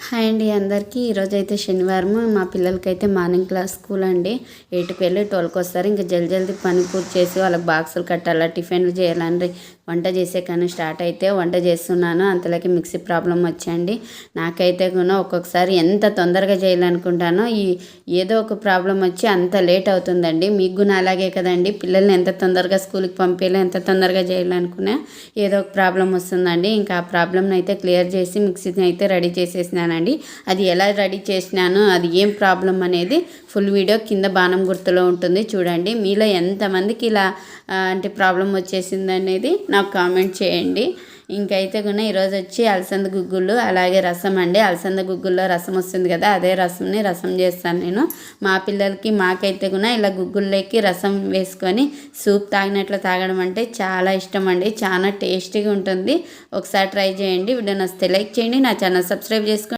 Hi అండి అందరికీ. ఈరోజైతే శనివారం మా పిల్లలకైతే మార్నింగ్ క్లాస్ స్కూల్ అండి. 8కి వెళ్ళి 12కి వస్తారు. ఇంకా జల్దీ పని పూర్తి చేసి వాళ్ళకి బాక్సులు కట్టాలా, టిఫిన్లు చేయాలండి. వంట చేసే కానీ స్టార్ట్ అయితే వంట చేస్తున్నాను. అంతలోకి మిక్సీ ప్రాబ్లం వచ్చండి. నాకైతే కూడా ఒక్కొక్కసారి ఎంత తొందరగా చేయాలనుకుంటానో ఏదో ఒక ప్రాబ్లం వచ్చి అంత లేట్ అవుతుందండి. మీకు కూడా అలాగే కదండి. పిల్లల్ని ఎంత తొందరగా స్కూల్కి పంపించాలి, ఎంత తొందరగా చేయాలనుకున్నా ఏదో ఒక ప్రాబ్లం వస్తుందండి. ఇంకా ఆ ప్రాబ్లమ్ని అయితే క్లియర్ చేసి మిక్సీని అయితే రెడీ చేసేసినానండి. అది ఎలా రెడీ చేసినాను, అది ఏం ప్రాబ్లం అనేది ఫుల్ వీడియో కింద బాణం గుర్తులో ఉంటుంది చూడండి. మీలో ఎంతమందికి ఇలా అంటే ప్రాబ్లం వచ్చేసింది అనేది నాకు కామెంట్ చేయండి. ఇంకైతే కూడా ఈరోజు వచ్చి అలసంద గుగ్గులు అలాగే రసం అండి. అలసంద గుగ్గుల్లో రసం వస్తుంది కదా, అదే రసం చేస్తాను నేను. మా పిల్లలకి మాకైతే కూడా ఇలా గుగ్గుల్లోకి రసం వేసుకొని సూప్ తాగినట్లు తాగడం అంటే చాలా ఇష్టం అండి. చాలా టేస్టీగా ఉంటుంది. ఒకసారి ట్రై చేయండి. వీడియో నచ్చితే లైక్ చేయండి, నా ఛానల్ సబ్స్క్రైబ్ చేసుకోండి.